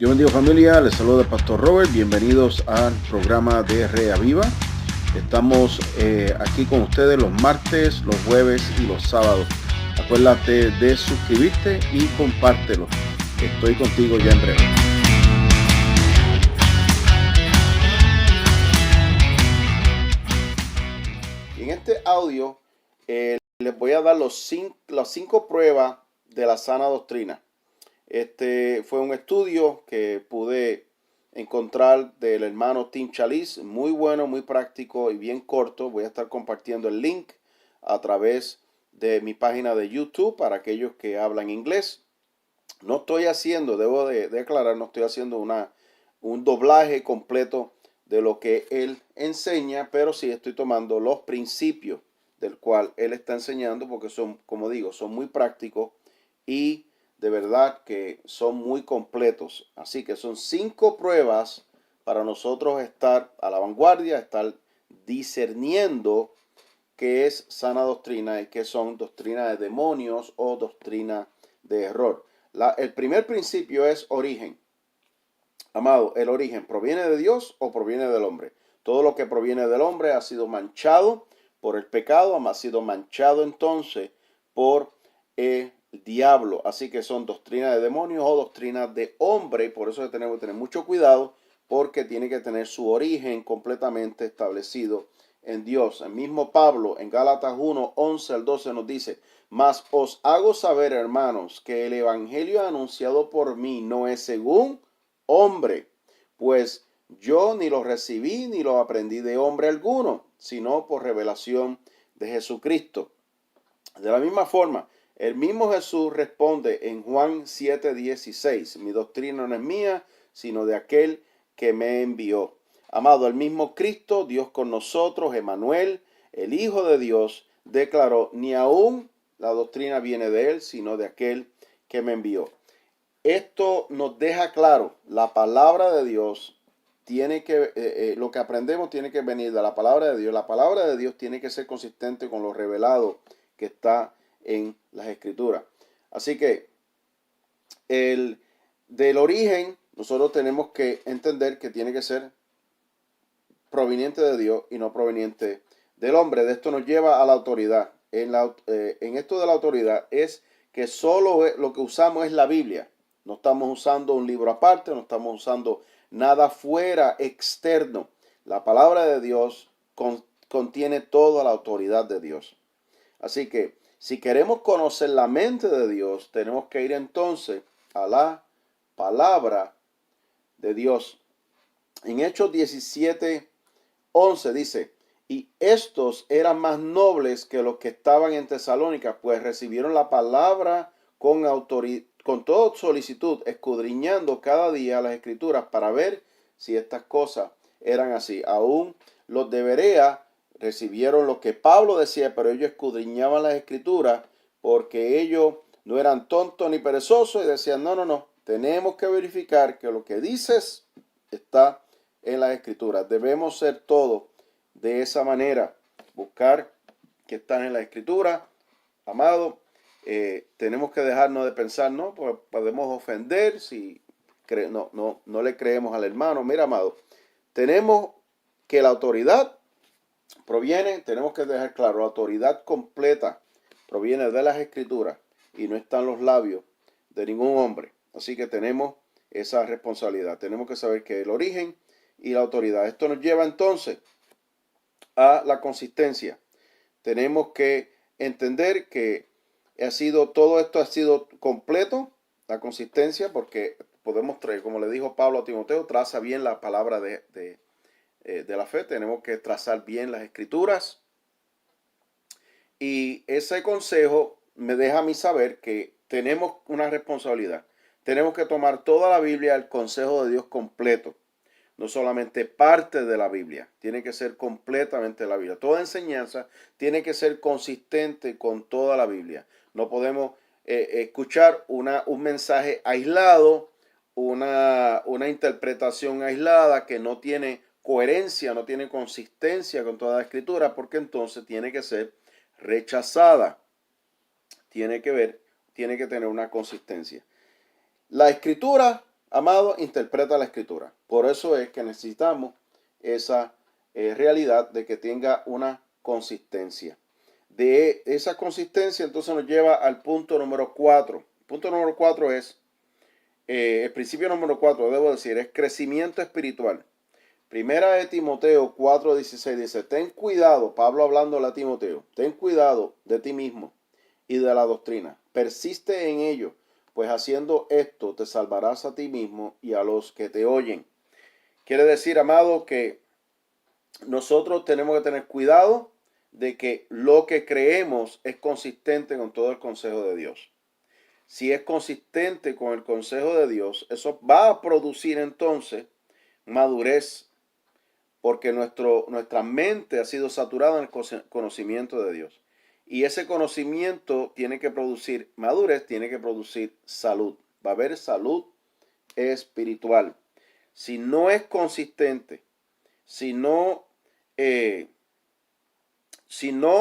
Dios bendiga familia, les saluda el Pastor Robert, bienvenidos al programa de Reaviva. Estamos aquí con ustedes los martes, los jueves y los sábados. Acuérdate de suscribirte y compártelo. Estoy contigo ya en breve. En este audio les voy a dar las cinco pruebas de la sana doctrina. Este fue un estudio que pude encontrar del hermano Tim Chalice, muy bueno, muy práctico y bien corto. Voy a estar compartiendo el link a través de mi página de YouTube para aquellos que hablan inglés. No estoy haciendo, debo de aclarar, no estoy haciendo un doblaje completo de lo que él enseña, pero sí estoy tomando los principios del cual él está enseñando porque son, como digo, son muy prácticos y de verdad que son muy completos. Así que son 5 pruebas para nosotros estar a la vanguardia, estar discerniendo qué es sana doctrina y qué son doctrina de demonios o doctrina de error. El primer principio es origen. Amado, el origen proviene de Dios o proviene del hombre. Todo lo que proviene del hombre ha sido manchado por el pecado, ha sido manchado entonces por el diablo. Así que son doctrinas de demonios o doctrinas de hombre. Por eso tenemos que tener mucho cuidado porque tiene que tener su origen completamente establecido en Dios. El mismo Pablo en Gálatas 1, 11 al 12 nos dice: mas os hago saber, hermanos, que el evangelio anunciado por mí no es según hombre, pues yo ni lo recibí ni lo aprendí de hombre alguno, sino por revelación de Jesucristo. De la misma forma, el mismo Jesús responde en Juan 7:16: mi doctrina no es mía, sino de aquel que me envió. Amado, el mismo Cristo, Dios con nosotros, Emmanuel, el Hijo de Dios, declaró: ni aún la doctrina viene de él, sino de aquel que me envió. Esto nos deja claro, la palabra de Dios tiene que, lo que aprendemos tiene que venir de la palabra de Dios. La palabra de Dios tiene que ser consistente con lo revelado que está en las escrituras. Así que del origen nosotros tenemos que entender que tiene que ser proveniente de Dios y no proveniente del hombre. De esto nos lleva a la autoridad. En esto de la autoridad es que solo lo que usamos es la Biblia. No estamos usando un libro aparte, no estamos usando nada fuera, externo. La palabra de Dios contiene toda la autoridad de Dios. Así que si queremos conocer la mente de Dios, tenemos que ir entonces a la palabra de Dios. En Hechos 17:11 dice: y estos eran más nobles que los que estaban en Tesalónica, pues recibieron la palabra con toda solicitud, escudriñando cada día las escrituras para ver si estas cosas eran así. Aún los de Berea recibieron lo que Pablo decía, pero ellos escudriñaban las escrituras porque ellos no eran tontos ni perezosos y decían: no, tenemos que verificar que lo que dices está en las escrituras. Debemos ser todos de esa manera, buscar que están en la escritura. Amado, tenemos que dejarnos de pensar, no, pues podemos ofender si no le creemos al hermano. Mira, amado, tenemos que la autoridad tenemos que dejar claro, la autoridad completa proviene de las escrituras y no está en los labios de ningún hombre. Así que tenemos esa responsabilidad. Tenemos que saber que el origen y la autoridad. Esto nos lleva entonces a la consistencia. Tenemos que entender que todo esto ha sido completo, la consistencia, porque podemos traer, como le dijo Pablo a Timoteo, traza bien la palabra de la fe. Tenemos que trazar bien las escrituras. Y ese consejo me deja a mí saber que tenemos una responsabilidad. Tenemos que tomar toda la Biblia, el consejo de Dios completo. No solamente parte de la Biblia, tiene que ser completamente la Biblia. Toda enseñanza tiene que ser consistente con toda la Biblia. No podemos escuchar un mensaje aislado, una interpretación aislada que no tiene coherencia, no tiene consistencia con toda la escritura, porque entonces tiene que ser rechazada. Tiene que tener una consistencia. La escritura amado, interpreta la escritura. Por eso es que necesitamos esa realidad de que tenga una consistencia. De esa consistencia entonces nos lleva al punto número 4. El punto número 4 es, el principio número 4, debo decir, es crecimiento espiritual. Primera de Timoteo 4:16 dice, ten cuidado, Pablo hablándole a Timoteo, ten cuidado de ti mismo y de la doctrina. Persiste en ello, pues haciendo esto te salvarás a ti mismo y a los que te oyen. Quiere decir, amado, que nosotros tenemos que tener cuidado de que lo que creemos es consistente con todo el consejo de Dios. Si es consistente con el consejo de Dios, eso va a producir entonces madurez, porque nuestra mente ha sido saturada en el conocimiento de Dios. Y ese conocimiento tiene que producir madurez, tiene que producir salud. Va a haber salud espiritual. Si no es consistente, si no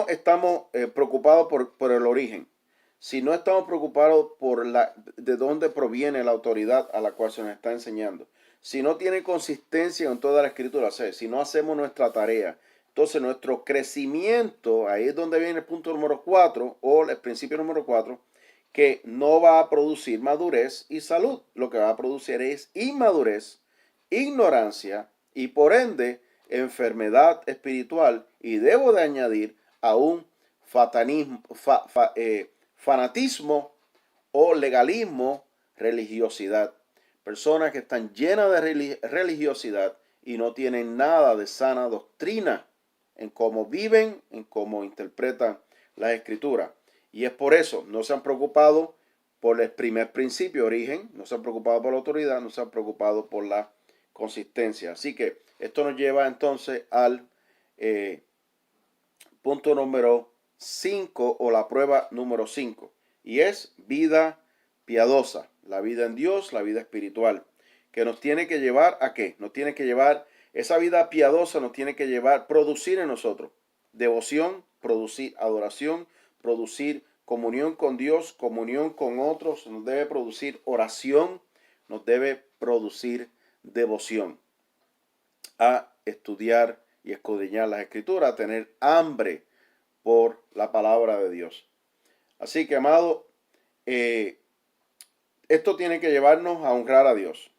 estamos preocupados por el origen, si no estamos preocupados por de dónde proviene la autoridad a la cual se nos está enseñando, si no tiene consistencia en toda la escritura, o sea, si no hacemos nuestra tarea, entonces nuestro crecimiento, ahí es donde viene el punto número 4 o el principio número 4, que no va a producir madurez y salud. Lo que va a producir es inmadurez, ignorancia y por ende enfermedad espiritual, y debo de añadir a un fanatismo o legalismo, religiosidad. Personas que están llenas de religiosidad y no tienen nada de sana doctrina en cómo viven, en cómo interpretan la escritura. Y es por eso, no se han preocupado por el primer principio, origen, no se han preocupado por la autoridad, no se han preocupado por la consistencia. Así que esto nos lleva entonces al punto número 5 o la prueba número 5. Y es vida piadosa, la vida en Dios, la vida espiritual, que nos tiene que llevar ¿a qué? Nos tiene que llevar, esa vida piadosa nos tiene que llevar, producir en nosotros devoción, producir adoración, producir comunión con Dios, comunión con otros, nos debe producir oración, nos debe producir devoción a estudiar y escudriñar las escrituras, a tener hambre por la palabra de Dios. Así que, amado, esto tiene que llevarnos a honrar a Dios.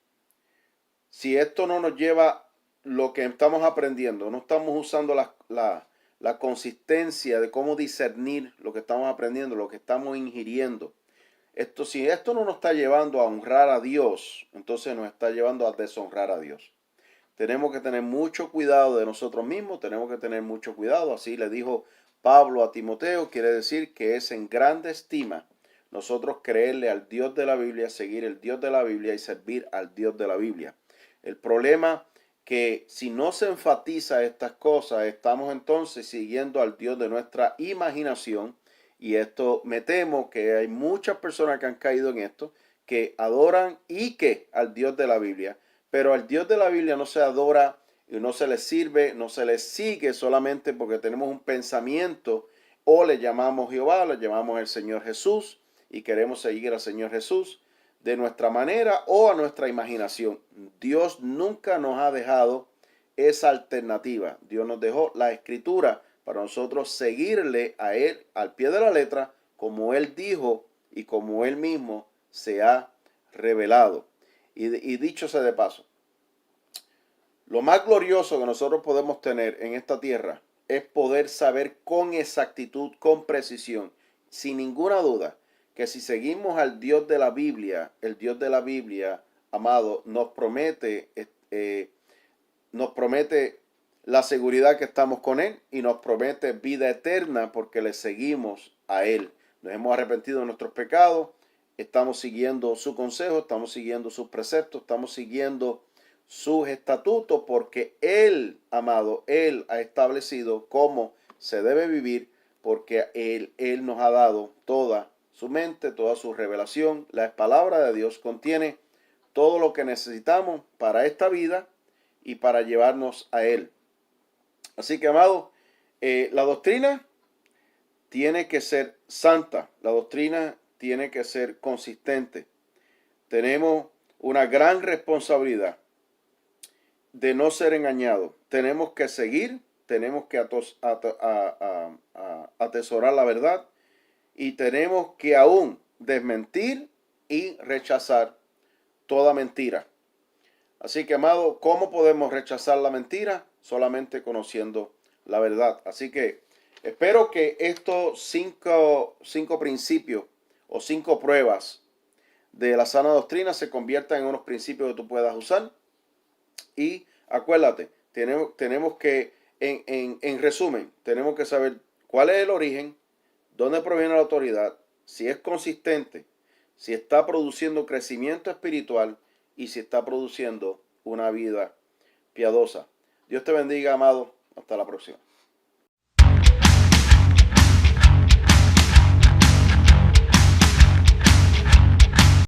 Si esto no nos lleva lo que estamos aprendiendo, no estamos usando la consistencia de cómo discernir lo que estamos aprendiendo, lo que estamos ingiriendo. Si esto no nos está llevando a honrar a Dios, entonces nos está llevando a deshonrar a Dios. Tenemos que tener mucho cuidado de nosotros mismos, tenemos que tener mucho cuidado. Así le dijo Pablo a Timoteo, quiere decir que es en grande estima nosotros creerle al Dios de la Biblia, seguir el Dios de la Biblia y servir al Dios de la Biblia. El problema que si no se enfatiza estas cosas, estamos entonces siguiendo al Dios de nuestra imaginación, y esto me temo que hay muchas personas que han caído en esto, que adoran al Dios de la Biblia, pero al Dios de la Biblia no se adora y no se le sirve, no se le sigue solamente porque tenemos un pensamiento o le llamamos Jehová, le llamamos el Señor Jesús y queremos seguir al Señor Jesús de nuestra manera o a nuestra imaginación. Dios nunca nos ha dejado esa alternativa. Dios nos dejó la escritura para nosotros seguirle a Él al pie de la letra, como Él dijo y como Él mismo se ha revelado. Y dicho sea de paso, lo más glorioso que nosotros podemos tener en esta tierra es poder saber con exactitud, con precisión, sin ninguna duda, que si seguimos al Dios de la Biblia, el Dios de la Biblia, amado, nos promete la seguridad que estamos con Él y nos promete vida eterna porque le seguimos a Él. Nos hemos arrepentido de nuestros pecados, estamos siguiendo su consejo, estamos siguiendo sus preceptos, estamos siguiendo sus estatutos porque Él, amado, Él ha establecido cómo se debe vivir porque Él nos ha dado toda su mente, toda su revelación. La palabra de Dios contiene todo lo que necesitamos para esta vida y para llevarnos a Él. Así que, amado, la doctrina tiene que ser santa, la doctrina tiene que ser consistente. Tenemos una gran responsabilidad de no ser engañado. Tenemos que seguir, tenemos que atesorar la verdad y tenemos que aún desmentir y rechazar toda mentira. Así que, amado, ¿cómo podemos rechazar la mentira? Solamente conociendo la verdad. Así que espero que estos cinco principios o 5 pruebas de la sana doctrina se conviertan en unos principios que tú puedas usar. Y acuérdate, tenemos que, en resumen, tenemos que saber cuál es el origen, dónde proviene la autoridad, si es consistente, si está produciendo crecimiento espiritual y si está produciendo una vida piadosa. Dios te bendiga, amado. Hasta la próxima.